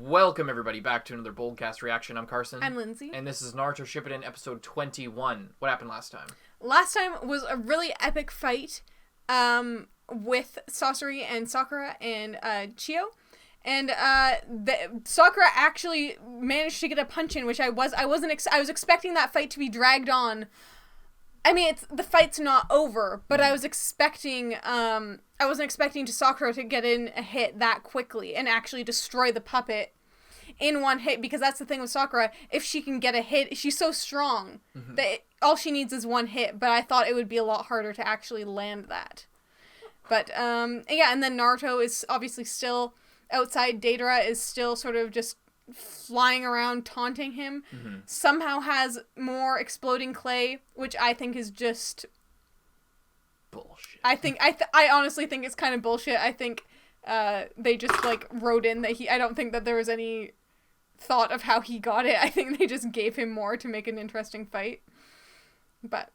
Welcome everybody back to another Boldcast reaction. I'm Carson. I'm Lindsay. And this is Naruto Shippuden episode 21. What happened last time? Last time was a really epic fight with Sasori and Sakura and Chio. And Sakura actually managed to get a punch in, which I was expecting that fight to be dragged on. I mean, the fight's not over, but I was expecting I wasn't expecting Sakura to get in a hit that quickly and actually destroy the puppet in one hit, because that's the thing with Sakura. If she can get a hit, she's so strong that all she needs is one hit, but I thought it would be a lot harder to actually land that. But, yeah, and then Naruto is obviously still outside. Deidara is still sort of just flying around taunting him. Somehow has more exploding clay, which I think is just bullshit. I honestly think it's kind of bullshit. I think they just like wrote in that I don't think that there was any thought of how he got it. I think they just gave him more to make an interesting fight. But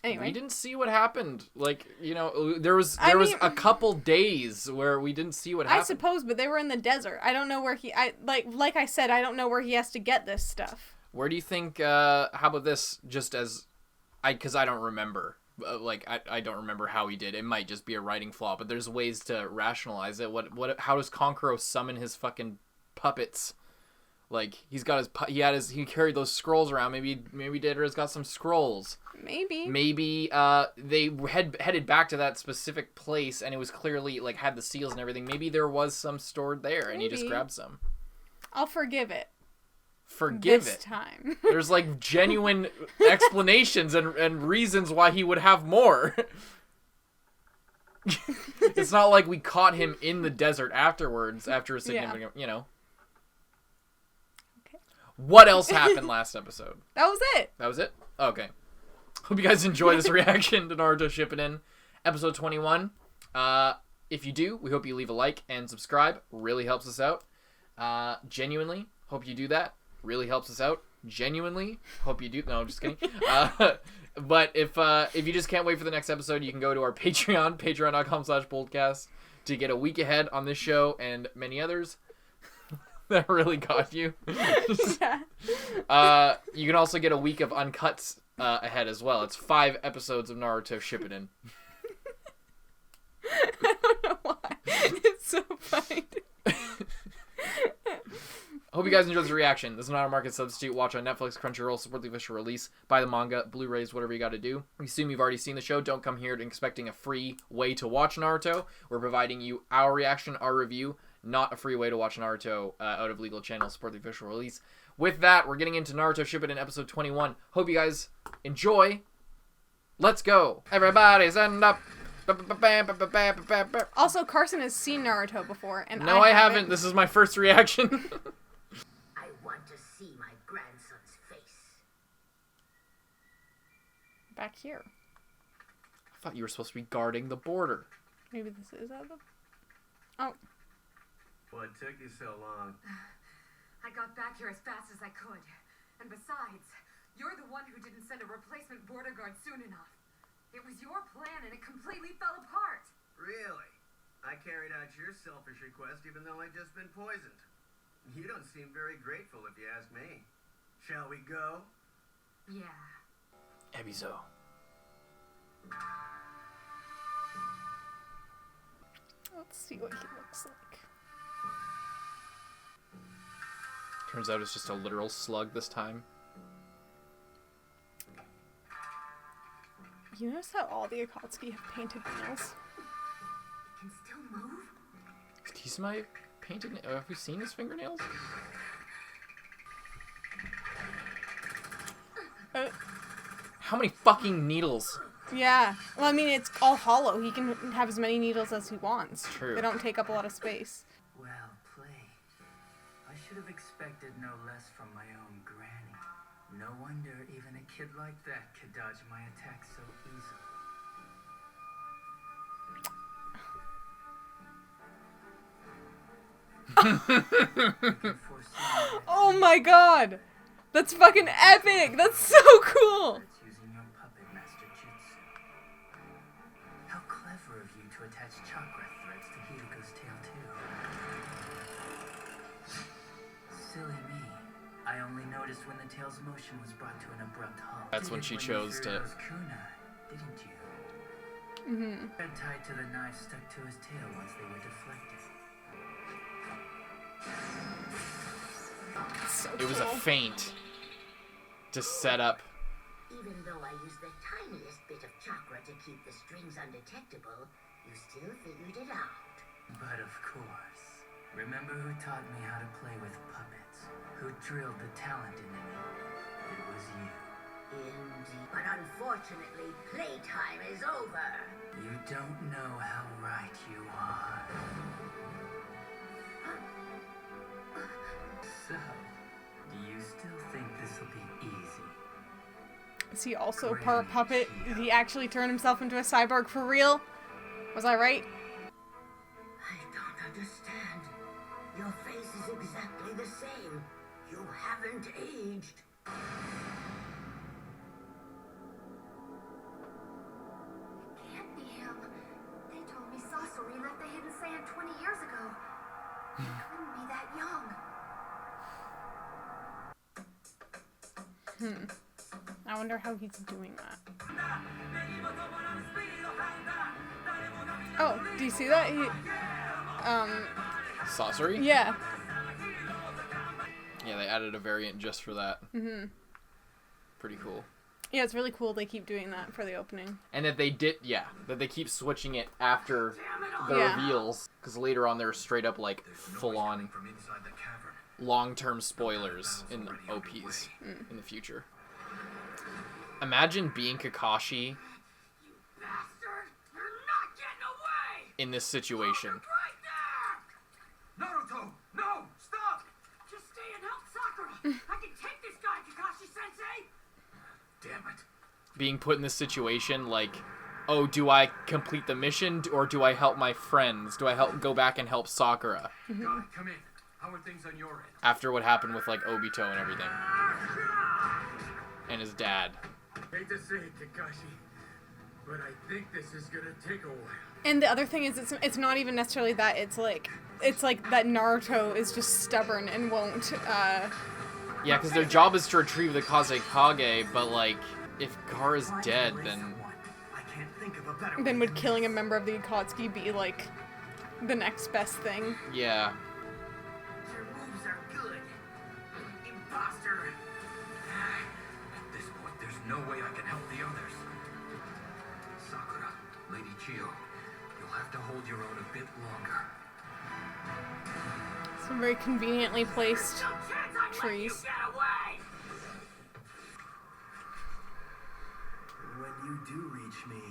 anyway, we didn't see what happened. Like, you know, there was a couple days where we didn't see what happened. I suppose, but they were in the desert. I don't know where like I said, I don't know where he has to get this stuff. Where do you think, how about this, just as, because I don't remember. I don't remember how he did. It might just be a writing flaw, but there's ways to rationalize it. How does Konkuro summon his fucking puppets? Like, he carried those scrolls around. Maybe Deidara's got some scrolls. Maybe they headed back to that specific place, and it was clearly, like, had the seals and everything. Maybe there was some stored there, and he just grabbed some. I'll forgive it. This time. There's, like, genuine explanations and reasons why he would have more. It's not like we caught him in the desert afterwards, after a significant, you know. Okay. What else happened last episode? That was it. That was it? Okay. Hope you guys enjoy this reaction to Naruto Shippuden, episode 21. If you do, we hope you leave a like and subscribe. Really helps us out. Genuinely, hope you do that. Really helps us out. Genuinely, hope you do. No, I'm just kidding. But if you just can't wait for the next episode, you can go to our Patreon, patreon.com/boldcast, to get a week ahead on this show and many others. That really got you. Yeah. You can also get a week of uncuts ahead as well. It's 5 episodes of Naruto Shippuden. I don't know why. It's so funny. Hope you guys enjoyed this reaction. This is not a market substitute. Watch on Netflix, Crunchyroll, support the official release, buy the manga, Blu-rays, whatever you got to do. We assume you've already seen the show. Don't come here expecting a free way to watch Naruto. We're providing you our reaction, our review, not a free way to watch Naruto out of legal channels. Support the official release. With that, we're getting into Naruto Shippuden episode 21. Hope you guys enjoy. Let's go. Everybody stand up. Also, Carson has seen Naruto before, and no, I haven't. This is my first reaction. I want to see my grandson's face. Back here. I thought you were supposed to be guarding the border. Maybe this is out of. Oh. What took you so long? I got back here as fast as I could. And besides, you're the one who didn't send a replacement border guard soon enough. It was your plan and it completely fell apart. Really? I carried out your selfish request even though I'd just been poisoned. You don't seem very grateful if you ask me. Shall we go? Yeah. Ebizo. Let's see what he looks like. Turns out it's just a literal slug this time. You notice how all the Akatsuki have painted nails? It can still move? Is Kisame painted? Have we seen his fingernails? How many fucking needles? Yeah. Well, I mean, it's all hollow. He can have as many needles as he wants. True. They don't take up a lot of space. Well played. I should have expected no less from my own granny. No wonder even a kid like that could dodge my attacks so easily. Oh my god! That's fucking epic! That's so cool! Using your puppet master jutsu. How clever of you to attach chakra threads to Hidiko's tail too. I only noticed when the tail's motion was brought to an abrupt halt. That's when she chose to. Kunai, didn't you? Mm-hmm. Thread tied to the knife stuck to his tail once they were deflected. So It was a cool. feint to set up. Even though I used the tiniest bit of chakra to keep the strings undetectable, you still figured it out. But of course. Remember who taught me how to play with puppets? Who drilled the talent into me? It was you. Indeed. But unfortunately, playtime is over. You don't know how right you are. So, do you still think this will be easy? Is he also part puppet? Did he actually turn himself into a cyborg for real? Was I right? I don't understand. Your face is exactly the same. You haven't aged. Can't be him. They told me Sasori left the Hidden Sand 20 years ago. He couldn't be that young. I wonder how he's doing that. Oh, do you see that? Sasori? Yeah. Yeah, they added a variant just for that. Mm-hmm. Pretty cool. Yeah, it's really cool they keep doing that for the opening. And that they did, that they keep switching it after the Yeah. reveals. Because later on, there's straight up, like, full-on From inside the cavern. long-term spoilers in the OPs in the future. Imagine being Kakashi Bastard! You're not getting away! in this situation. Right there! Naruto! No! Stop! Just stay and help Sakura! I can take this guy, Kakashi-sensei! Damn it. Being put in this situation, like, oh, do I complete the mission or do I help my friends? Do I go back and help Sakura? Guy, come in. How are things on your end? After what happened with, like, Obito and everything. And his dad. Hate to say it, Kakashi, but I think this is gonna take a while. And the other thing is, it's not even necessarily that. It's like that Naruto is just stubborn and won't. Yeah, because their job is to retrieve the kazekage, but, like, if Gaara's dead, then... I can't think of a better Then would killing a member of the Akatsuki be like the next best thing? Yeah. Your moves are good. Imposter. At this point, there's no way I can help the others. Sakura, Lady Chio, you'll have to hold your own a bit longer. Some very conveniently placed No chance I'd let you trees. get away! When you do reach me,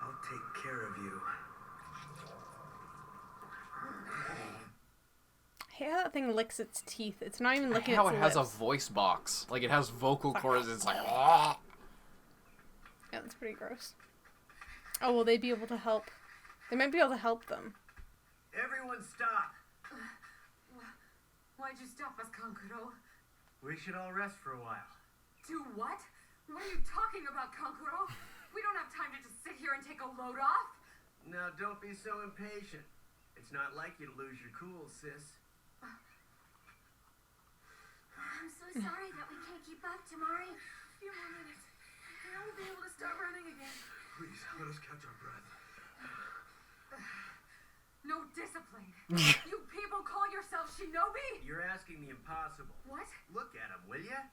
I'll take care of you. Hey, how that thing licks its teeth. It's not even licking How its it has a lips. voice box. Like, it has vocal cords. It's like... "Ah." Yeah, that's pretty gross. Oh, will they be able to help? They might be able to help them. Everyone stop! Why'd you stop us, Kankuro? We should all rest for a while. Do what? What are you talking about, Kankuro? We don't have time to just sit here and take a load off. Now, don't be so impatient. It's not like you to lose your cool, sis. I'm so sorry that we can't keep up, Tamari. A few more minutes, and we'll be able to start running again. Please, let us catch our breath. No discipline. You people call yourselves shinobi? You're asking the impossible. What? Look at them, will ya?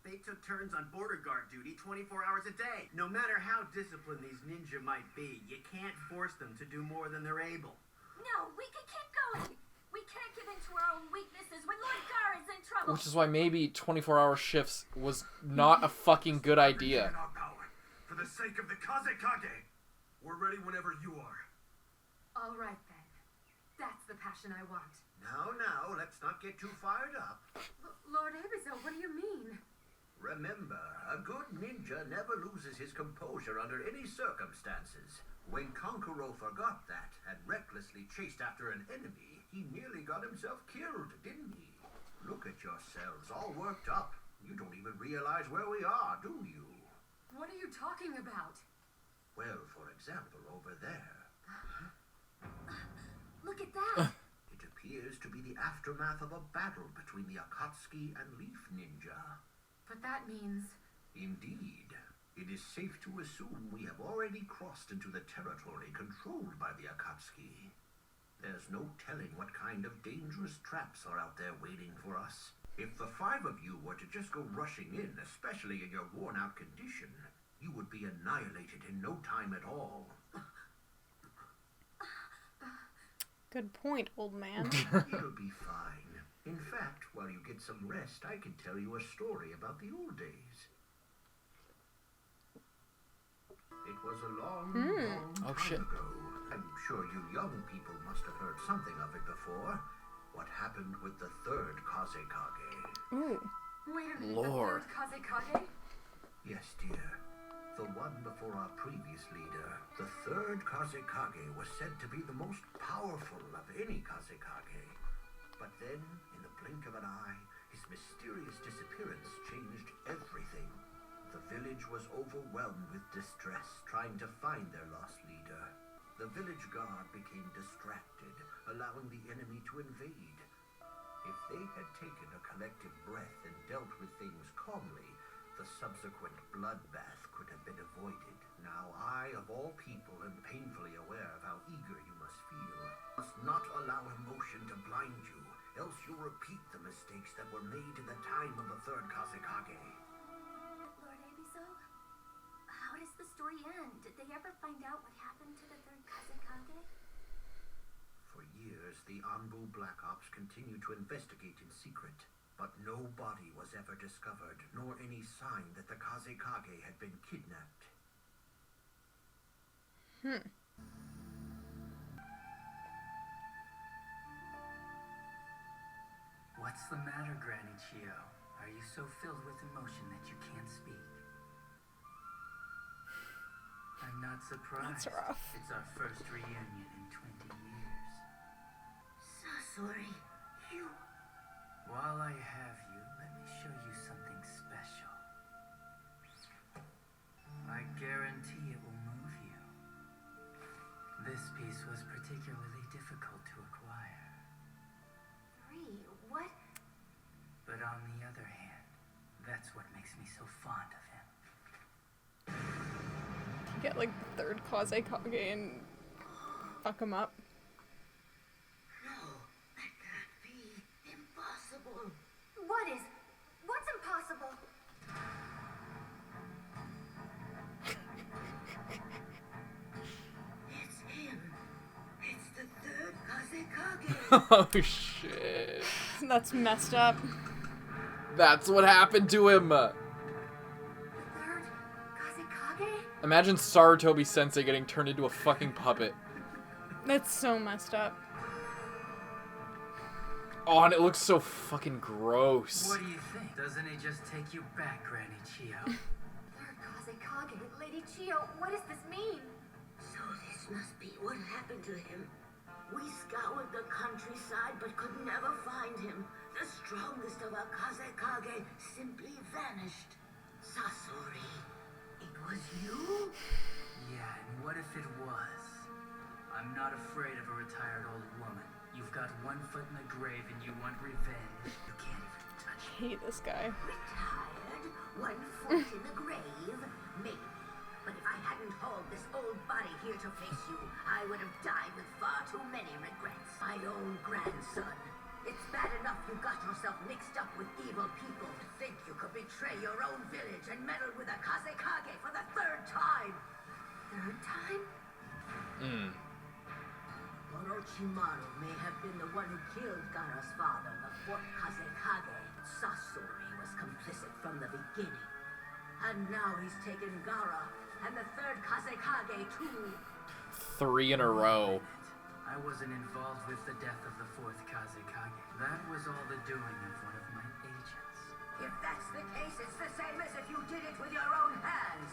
They took turns on border guard duty 24 hours a day. No matter how disciplined these ninja might be, you can't force them to do more than they're able. No, we can keep going. We can't give in to our own weaknesses when Lord Gar is in trouble. Which is why maybe 24-hour shifts was not a fucking good idea. In our power, for the sake of the kazekage. We're ready whenever you are. All right, then. That's the passion I want. Now, let's not get too fired up. Lord Abizo, what do you mean? Remember, a good ninja never loses his composure under any circumstances. When Kankuro forgot that and recklessly chased after an enemy, he nearly got himself killed, didn't he? Look at yourselves, all worked up. You don't even realize where we are, do you? What are you talking about? Well, for example, over there. Look at that. It appears appears to be the aftermath of a battle between the Akatsuki and Leaf Ninja. But that means... Indeed. It is safe to assume we have already crossed into the territory controlled by the Akatsuki. There's no telling what kind of dangerous traps are out there waiting for us. If the 5 of you were to just go rushing in, especially in your worn-out condition, you would be annihilated in no time at all. Good point, old man. It'll be fine. In fact, while you get some rest, I can tell you a story about the old days. It was a long, long time ago. I'm sure you young people must have heard something of it before. What happened with the 3rd kazekage? Ooh. Wait a minute, Lord. the 3rd kazekage? Yes, dear. The one before our previous leader. The 3rd kazekage was said to be the most powerful of any kazekage. But then, in the blink of an eye, his mysterious disappearance changed everything. The village was overwhelmed with distress, trying to find their lost leader. The village guard became distracted, allowing the enemy to invade. If they had taken a collective breath and dealt with things calmly, the subsequent bloodbath could have been avoided. Now I, of all people, am painfully aware of how eager you must feel. Must not allow emotion to blind you, else you'll repeat the mistakes that were made in the time of the 3rd kazekage. Lord Abiso, how does the story end? Did they ever find out what happened to the 3rd kazekage? For years, the Anbu Black Ops continued to investigate in secret, but no body was ever discovered, nor any sign that the kazekage had been kidnapped. What's the matter, Granny Chio? Are you so filled with emotion that you can't speak? I'm not surprised. That's rough. It's our first reunion in 20 years. Sasori, you... While I have you, let me show you something special. I guarantee it will move you. This piece was particularly difficult to acquire. 3? What? But on the other hand, that's what makes me so fond of him. Get like the 3rd kazekage and fuck him up. No, that can't be. Impossible. What's impossible? It's him. It's the 3rd kazekage. Oh shit. That's messed up. That's what happened to him. The 3rd kazekage? Imagine Sarutobi Sensei getting turned into a fucking puppet. That's so messed up. Oh, and it looks so fucking gross. What do you think? Doesn't it just take you back, Granny Chio? 3rd kazekage? Lady Chio, what does this mean? So this must be what happened to him. We scoured the countryside but could never find him. The strongest of our kazekage simply vanished. Sasori, it was you? Yeah, and what if it was? I'm not afraid of a retired old woman. You've got one foot in the grave and you want revenge. You can't even touch I hate this guy. Retired? 1 foot in the grave? Maybe. But if I hadn't hauled this old body here to face you, I would have died with far too many regrets. My own grandson. It's bad enough you got yourself mixed up with evil people to think you could betray your own village and meddle with a kazekage for the 3rd time. 3rd time? Orochimaru may have been the one who killed Gaara's father, the 4th kazekage. Sasori was complicit from the beginning. And now he's taken Gaara and the 3rd kazekage too. 3 in a row. I wasn't involved with the death of the 4th kazekage. That was all the doing of one of my agents. If that's the case, it's the same as if you did it with your own hands.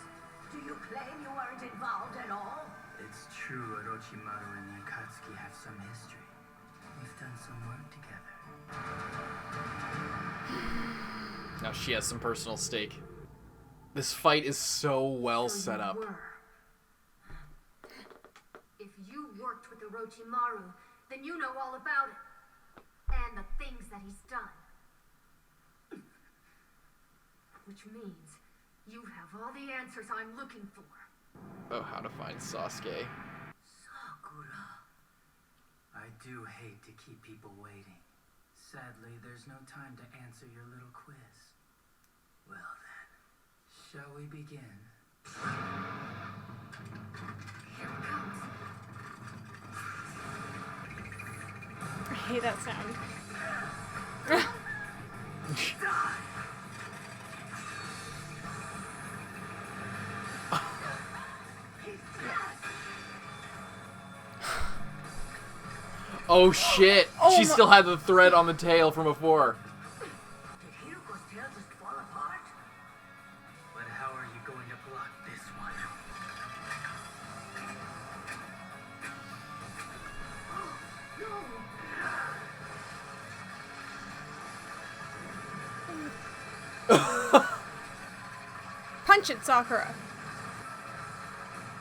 Do you claim you weren't involved at all? It's true Orochimaru and the Akatsuki have some history. We've done some work together. Now she has some personal stake. This fight is so well So set you up. were. If you worked with Orochimaru, then you know all about it. that he's done. Which means you have all the answers I'm looking for. Oh, how to find Sasuke. Sakura. I do hate to keep people waiting. Sadly, there's no time to answer your little quiz. Well then, shall we begin? Here it comes. I hate that sound. Oh shit! Oh She my- still had the thread on the tail from before. Did Hiruko's tail just fall apart? But how are you going to block this one? Punch it, Sakura.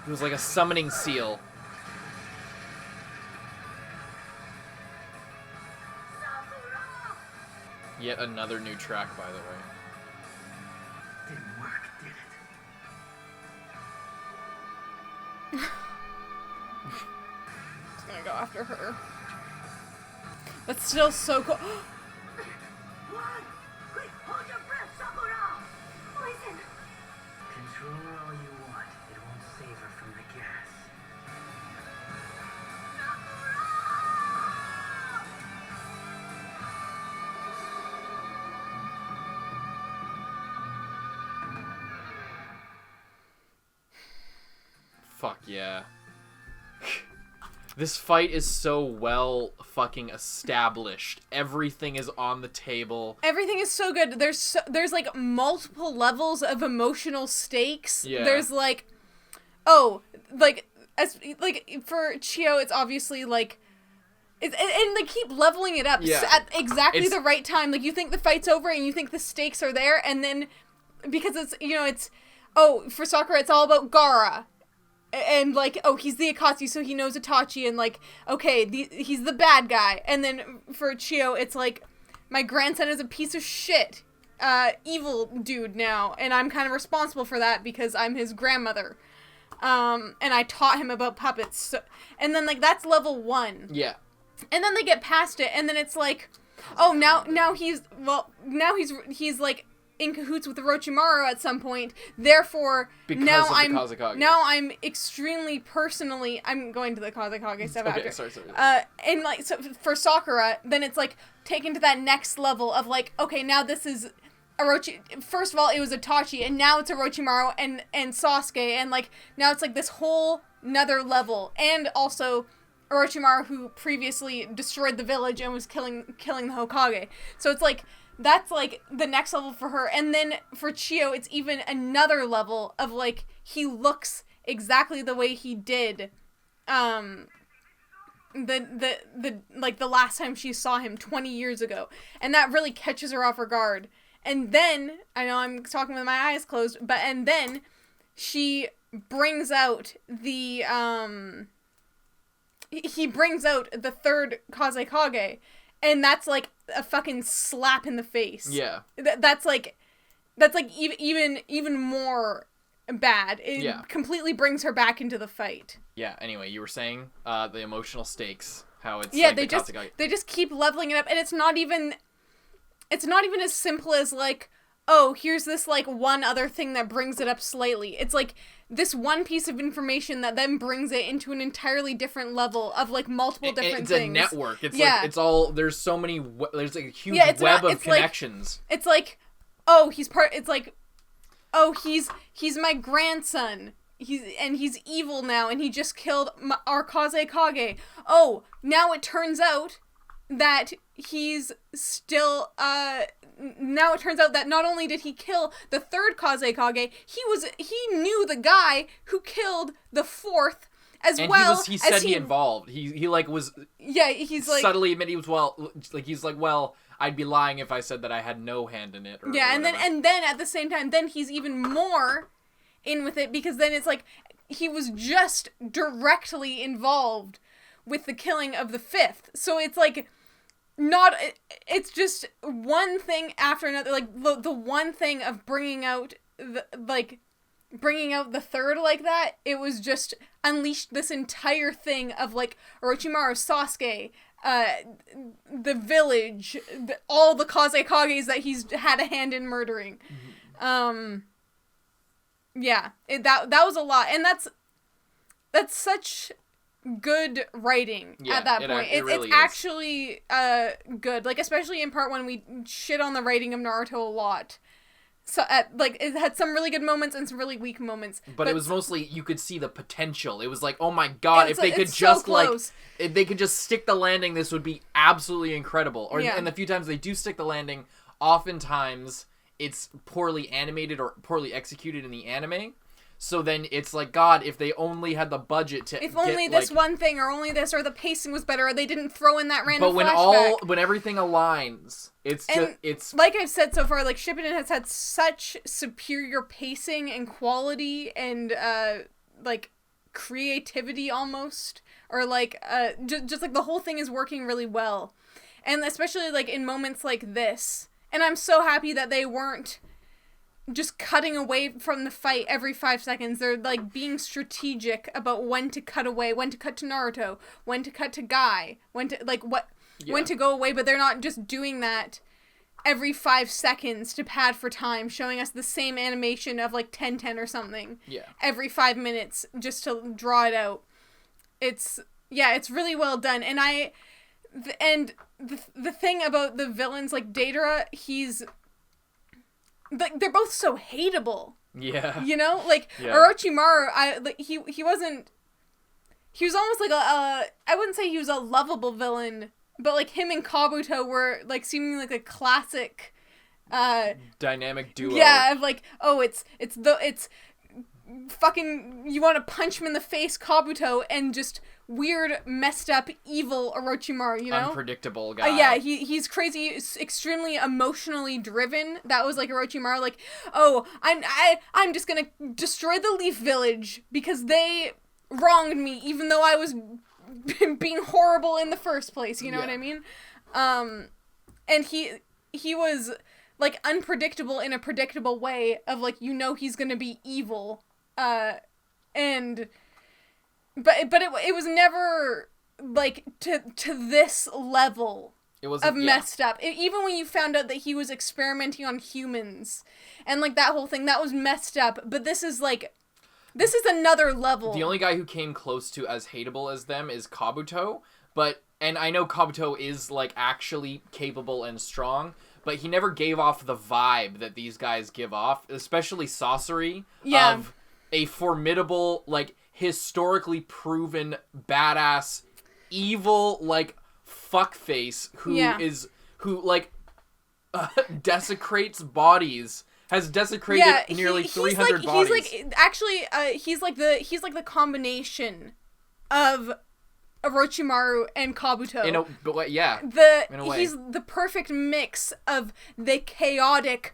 It was like a summoning seal. Yet another new track, by the way. Didn't work, did it? Just gonna go after her. That's still so cool. What? Quick, hold your breath, Sakura! Poison! Control her all you want. It won't save her from the gas. Fuck yeah. This fight is so well fucking established. Everything is on the table. Everything is so good. There's like multiple levels of emotional stakes. Yeah. There's like, oh, like as like for Chio, it's obviously like, and they keep leveling it up Yeah. at exactly It's- the right time. Like you think the fight's over and you think the stakes are there, and then because it's for Sakura it's all about Gaara. And, like, oh, he's the Akatsuki, so he knows Itachi, and, like, okay, he's the bad guy. And then for Chio, it's like, my grandson is a piece of shit, evil dude now, and I'm kind of responsible for that because I'm his grandmother. And I taught him about puppets. So, and then, like, that's level 1. Yeah. And then they get past it, and then it's like, oh, now he's like, in cahoots with Orochimaru at some point. Therefore, Because now of the I'm Kazekage. now I'm extremely personally. I'm going to the Kazekage stuff Okay, after. sorry. And like so for Sakura, then it's like taken to that next level of like, okay, now this is Orochi. First of all, it was Itachi, and now it's Orochimaru and Sasuke, and like now it's like this whole another level, and also Orochimaru, who previously destroyed the village and was killing the Hokage. So it's like. That's, like, the next level for her. And then for Chio, it's even another level of, like, he looks exactly the way he did, the last time she saw him 20 years ago. And that really catches her off her guard. And then, I know I'm talking with my eyes closed, and then she brings out the, he brings out the third Kazekage. And that's, like, a fucking slap in the face. Yeah. That's even more bad. It completely brings her back into the fight. Yeah, anyway, you were saying the emotional stakes, how it's Yeah, like they the just Kazekage. they just keep leveling it up, and it's not even as simple as like, oh, here's this like one other thing that brings it up slightly. It's like this one piece of information that then brings it into an entirely different level of like multiple different things. It's a network. It's Yeah. like it's all there's so many there's like a huge Yeah, it's web not- of it's like- connections. It's like, oh, he's part. It's like, oh, he's my grandson. He's evil now, and he just killed our Kazekage. Oh, now it turns out that he's still. Now it turns out that not only did he kill the third Kazekage, he knew the guy who killed the fourth as And well. he said he involved. He like was Yeah, he's like subtly admitted he was he's like, well, I'd be lying if I said that I had no hand in it. Or yeah, whatever. and then at the same time, then he's even more in with it because then it's like he was just directly involved with the killing of the fifth. So it's like it's just one thing after another, like the one thing of bringing out the third like that, it was just unleashed this entire thing of like Orochimaru, Sasuke, the village, all the kazekages that he's had a hand in murdering. Yeah, that was a lot, and that's such good writing at that point. It really it's actually good, like especially in part one we shit on the writing of Naruto a lot. So it had some really good moments and some really weak moments. But it was mostly you could see the potential. It was like, oh my god, if they could just if they could just stick the landing, this would be absolutely incredible. And the few times they do stick the landing, oftentimes it's poorly animated or poorly executed in the anime. So then it's like, God, if they only had the budget to if only this one thing, or only this, or the pacing was better, or they didn't throw in that random flashback. But when everything aligns, it's like I've said so far, like Shippuden has had such superior pacing and quality and like creativity almost, or like just like the whole thing is working really well, and especially like in moments like this. And I'm so happy that they weren't just cutting away from the fight every 5 seconds. They're like being strategic about when to cut away, when to cut to Naruto, when to cut to Guy, when to when to go away, but they're not just doing that every 5 seconds to pad for time, showing us the same animation of like 10-10 or something. Yeah. Every 5 minutes just to draw it out. It's really well done. And the thing about the villains, like Deidara, they're both so hateable. Yeah. You know? Like, Orochimaru, he was almost like I wouldn't say he was a lovable villain, but like him and Kabuto were like seemingly like a classic dynamic duo. Yeah, of like, oh, it's fucking, you want to punch him in the face, Kabuto, and just weird, messed up, evil Orochimaru, you know? Unpredictable guy. Yeah, he's crazy, extremely emotionally driven. That was like Orochimaru, like, oh, I'm just gonna destroy the Leaf Village because they wronged me, even though I was being horrible in the first place, you know what I mean? And he was like unpredictable in a predictable way of like, you know, he's gonna be evil, but it was never like to this level of messed up. Even when you found out that he was experimenting on humans and like that whole thing, that was messed up. But this is another level. The only guy who came close to as hateable as them is Kabuto, and I know Kabuto is like actually capable and strong, but he never gave off the vibe that these guys give off, especially Sasori, of a formidable, like, historically proven badass evil like fuckface who desecrates bodies, has desecrated nearly 300 bodies. He's like the combination of Orochimaru and Kabuto. In a way. He's the perfect mix of the chaotic,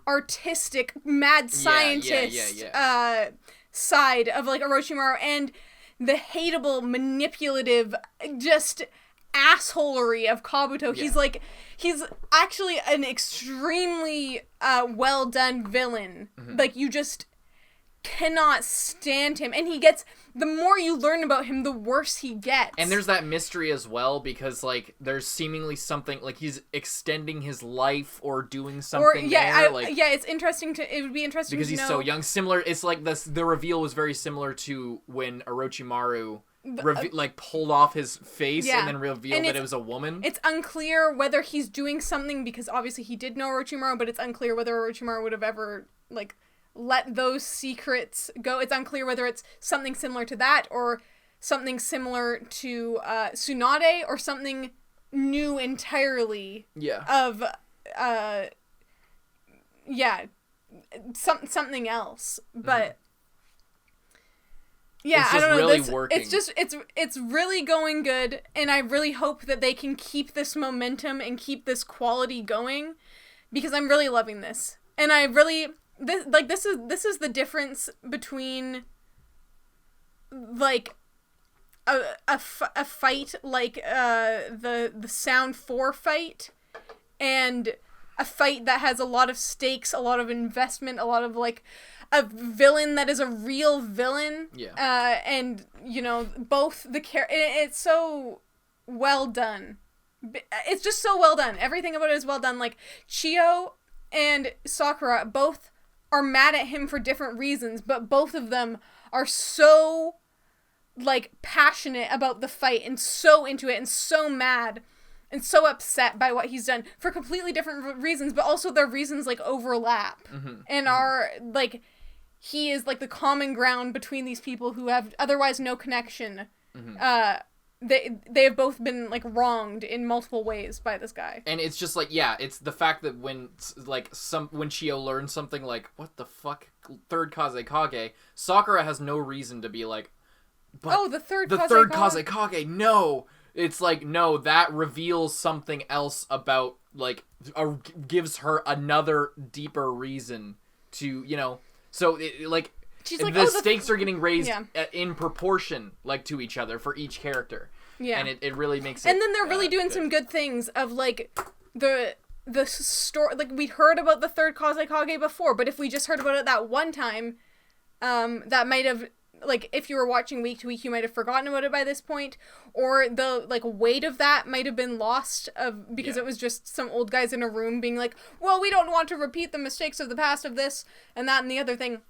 artistic, mad scientist side of like Orochimaru and the hateable, manipulative, just assholery of Kabuto. Yeah. He's actually an extremely well done villain. Mm-hmm. Like, you just cannot stand him, and the more you learn about him, the worse he gets. And there's that mystery as well, because like there's seemingly something like he's extending his life or doing something. It's interesting it would be interesting because to he's know. so young. Similar, it's like the reveal was very similar to when Orochimaru pulled off his face and then revealed that it was a woman. It's unclear whether he's doing something, because obviously he did know Orochimaru, but it's unclear whether Orochimaru would have ever like let those secrets go. It's unclear whether it's something similar to that or something similar to Tsunade or something new entirely. Yeah. Of something else. But yeah, it's I don't know. Really working. It's really going good, and I really hope that they can keep this momentum and keep this quality going, because I'm really loving this. And I really this is the difference between like a fight like the Sound 4 fight, and a fight that has a lot of stakes, a lot of investment, a lot of like a villain that is a real villain. Yeah. And both the it's so well done. It's just so well done. Everything about it is well done. Like Chio and Sakura both are mad at him for different reasons, but both of them are so like passionate about the fight and so into it and so mad and so upset by what he's done for completely different reasons, but also their reasons like overlap and are like he is like the common ground between these people who have otherwise no connection. They have both been like wronged in multiple ways by this guy. And it's just like, yeah, it's the fact that when Chio learns something like, what the fuck, third kazekage, Sakura has no reason to be like, but the third kazekage, no. It's like, no, that reveals something else about, like, gives her another deeper reason to, so, like, she's like, the stakes are getting raised in proportion, like, to each other for each character. Yeah. And it really makes it... And then they're really doing some good things of, like, the story... Like, we'd heard about the third kazekage before, but if we just heard about it that one time, that might have... Like, if you were watching week to week, you might have forgotten about it by this point, or the, like, weight of that might have been lost because it was just some old guys in a room being like, well, we don't want to repeat the mistakes of the past of this and that and the other thing.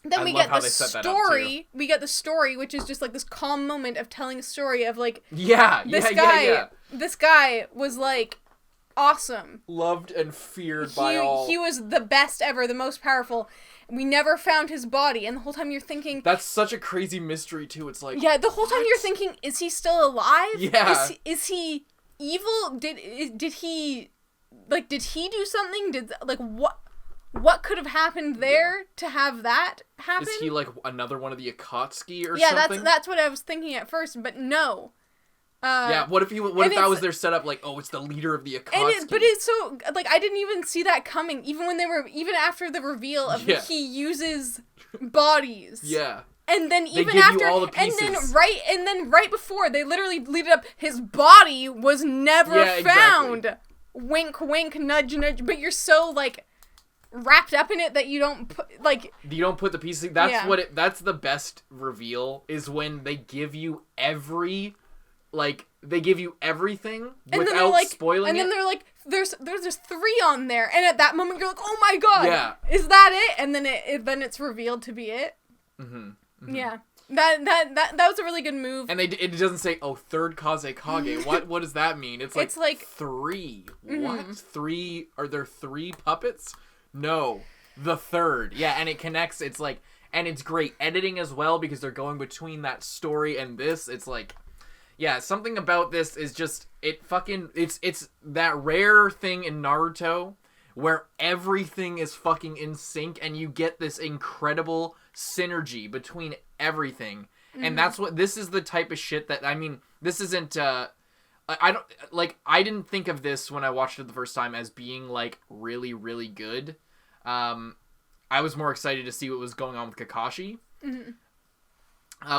Then we get the story. We get the story, which is just, like, this calm moment of telling a story of, like, this guy was, like, awesome. Loved and feared by all. He was the best ever, the most powerful. We never found his body, and the whole time you're thinking... That's such a crazy mystery, too. It's like... Yeah, the whole time you're thinking, is he still alive? Yeah. Is he evil? Did he... Like, did he do something? What could have happened there to have that happen? Is he, like, another one of the Akatsuki or something? Yeah, that's what I was thinking at first, but no. What if that was their setup, like, oh, it's the leader of the Akatsuki? But it's so, like, I didn't even see that coming, even after the reveal of he uses bodies. Yeah. And then they give after, you all the pieces. and then right before, they literally lead it up, his body was never found. Exactly. Wink, wink, nudge, nudge, but you're so, like, wrapped up in it that you don't put, like... You don't put the pieces... That's the best reveal, is when they give you everything without spoiling it. And then they're like, there's 3 on there, and at that moment you're like, oh my god, is that it? And then it's revealed to be it. Yeah, that was a really good move. And it doesn't say, oh, third kazekage. What does that mean? It's like 3. What? 3? Are there 3 puppets? No, the third. Yeah, and it connects. It's like, and it's great editing as well, because they're going between that story and this. It's like, yeah, something about this is just, it's that rare thing in Naruto where everything is fucking in sync and you get this incredible synergy between everything. And this is the type of shit that, I mean, this isn't, I didn't think of this when I watched it the first time as being, like, really, really good. I was more excited to see what was going on with Kakashi.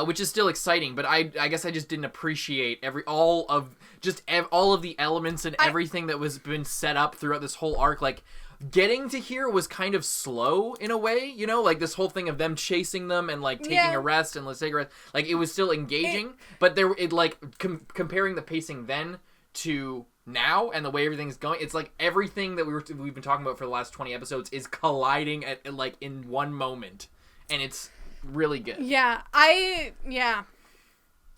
Which is still exciting, but I guess I just didn't appreciate all of the elements and everything that was been set up throughout this whole arc. Like, getting to here was kind of slow in a way, like this whole thing of them chasing them and, like, taking a rest and let's take a rest. Like, it was still engaging, but comparing the pacing then to now and the way everything's going, it's like everything that we've been talking about for the last 20 episodes is colliding at like in one moment, and it's really good.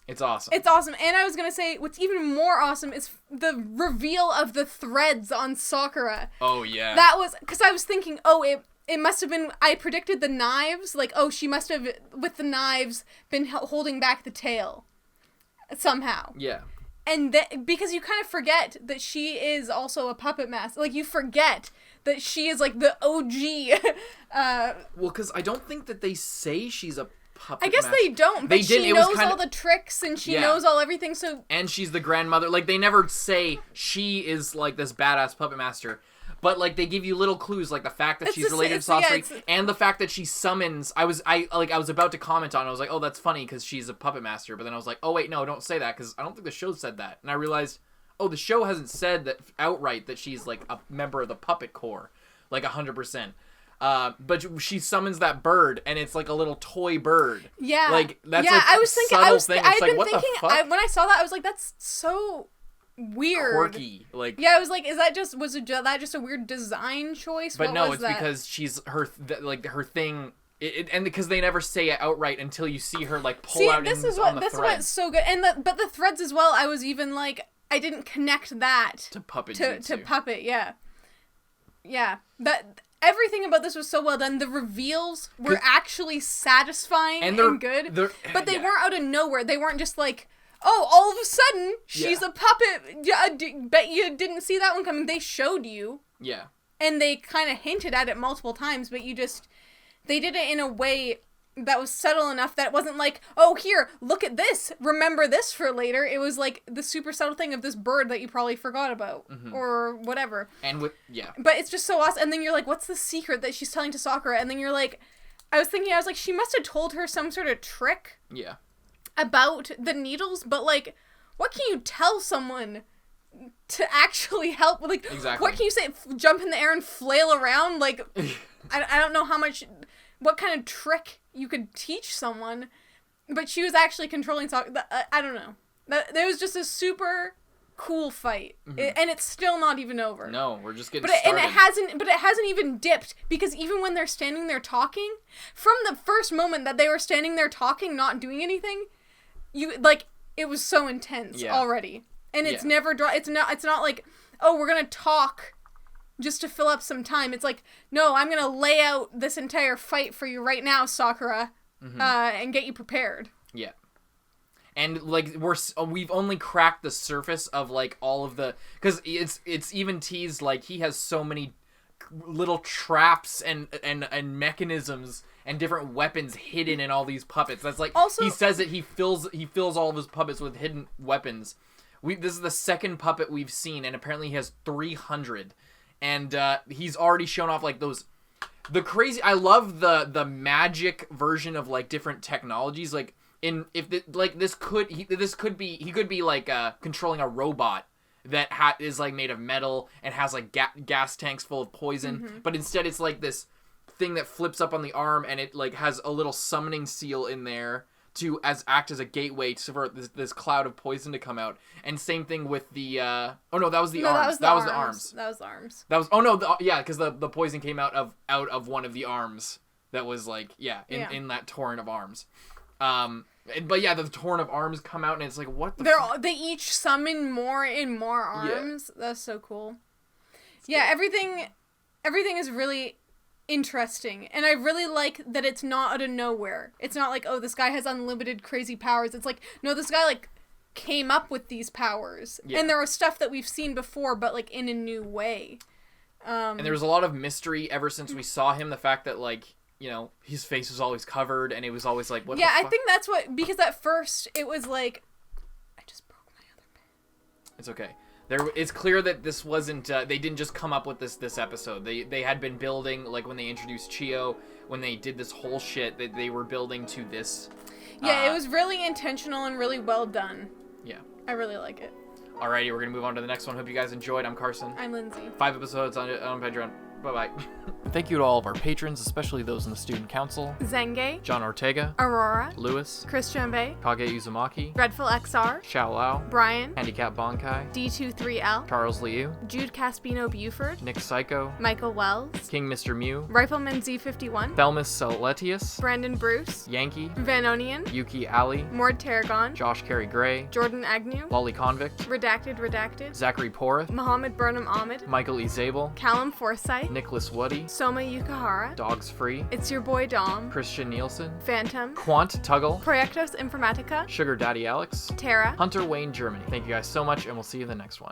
It's awesome. It's awesome. And I was gonna say, what's even more awesome is the reveal of the threads on Sakura. Oh yeah. That was, because I was thinking, it must have been, I predicted the knives, like, she must have, with the knives, been holding back the tail somehow. Yeah. And because you kind of forget that she is also a puppet master. Like, you forget that she is, like, the OG. Well, because I don't think that they say she's a puppet I guess master. they don't, but she knows all the tricks, and she knows all everything, so... And she's the grandmother. Like, they never say she is, like, this badass puppet master. but like they give you little clues, like the fact that It's she's the related to sa- it's- yeah, Sasori, it's- and the fact that she summons. I was about to comment on it. I was like, oh, that's funny because she's a puppet master, but then I was like, oh wait, no, don't say that because I don't think the show said that, and I realized, oh, the show hasn't said that outright that she's like a member of the puppet corps, like 100%. But she summons that bird, and it's like a little toy bird. Yeah, like that's yeah. like I was thinking. thing. I've It's like, been what thinking. the fuck? When I saw that, I was like, that's so weird. Quirky, like. Yeah, I was like, that just a weird design choice? But what no, was it's that? because she's her thing. And because they never say it outright until you see her like pull out this on is the what's thread. so good, and the threads as well. I was even like, I didn't connect that To puppet to jutsu. puppet. Yeah. That everything about this was so well done. The reveals were actually satisfying and good, but they weren't out of nowhere. They weren't just like, oh, all of a sudden she's a puppet. Bet you didn't see that one coming. They showed you. Yeah. And they kind of hinted at it multiple times, but they did it in a way that was subtle enough that it wasn't like, oh, here, look at this, remember this for later. It was like the super subtle thing of this bird that you probably forgot about, or whatever. And But it's just so awesome. And then you're like, what's the secret that she's telling to Sakura? And then you're like, I was like, she must have told her some sort of trick. Yeah. About the needles, but like, what can you tell someone to actually help? Like, exactly. What can you say? Jump in the air and flail around? Like, I don't know what kind of trick you could teach someone, but she was actually controlling. I don't know. There was just a super cool fight, and it's still not even over. No, we're just getting started. And it hasn't even dipped, because even when they're standing there talking, from the first moment that they were standing there talking, not doing anything, it was so intense already, and it's never it's not like, oh, we're gonna talk just to fill up some time. It's like, no, I'm gonna lay out this entire fight for you right now, Sakura, and get you prepared. Yeah. And like we've only cracked the surface of like all of the, because it's even teased like he has so many little traps and mechanisms and different weapons hidden in all these puppets. That's like, also, he says that he fills all of his puppets with hidden weapons. This is the second puppet we've seen, and apparently he has 300. And he's already shown off like those, the crazy. I love the magic version of like different technologies. Like he could be like controlling a robot that is like made of metal and has like gas tanks full of poison, but instead it's like this thing that flips up on the arm, and it like has a little summoning seal in there to act as a gateway for this cloud of poison to come out. And same thing with the that was the arms. That was the arms. Because the poison came out of one of the arms that was like in that torrent of arms. But yeah, the torrent of arms come out, and it's like, what the they each summon more and more arms. Yeah. That's so cool. Everything is really interesting, and I really like that it's not out of nowhere. It's not like, oh, this guy has unlimited crazy powers. It's like, no, this guy like came up with these powers, and there was stuff that we've seen before, but like in a new way. And there was a lot of mystery ever since we saw him. The fact that like, you know, his face was always covered, and it was always like, what the fuck? I think that's what, because at first it was like, I just broke my other pen. It's okay. It's clear that this wasn't, they didn't just come up with this episode. They had been building, like when they introduced Chio, when they did this whole shit, that they were building to this. Yeah, it was really intentional and really well done. Yeah. I really like it. Alrighty, we're going to move on to the next one. Hope you guys enjoyed. I'm Carson. I'm Lindsay. 5 episodes on Patreon. Bye-bye. Thank you to all of our patrons, especially those in the Student Council. Zenge. John Ortega. Aurora. Lewis. Christian Bay. Kage Uzumaki. Dreadful XR. Xiao Lao. Brian. Handicap Bonkai. D23L. Charles Liu. Jude Caspino Buford. Nick Psycho. Michael Wells. King Mr. Mew. Rifleman Z51. Thelmus Celetius. Brandon Bruce. Yankee. Vanonian. Yuki Ali. Mord Tarragon. Josh Carey Gray. Jordan Agnew. Lolly Convict. Redacted. Zachary Porth. Mohammed Burnham Ahmed. Michael E. Zabel. Callum Forsyth. Nicholas Woody. Soma Yukahara. Dogs Free. It's Your Boy Dom. Christian Nielsen. Phantom. Quant Tuggle. Proyectos Informatica. Sugar Daddy Alex. Tara. Hunter Wayne Germany. Thank you guys so much, and we'll see you in the next one.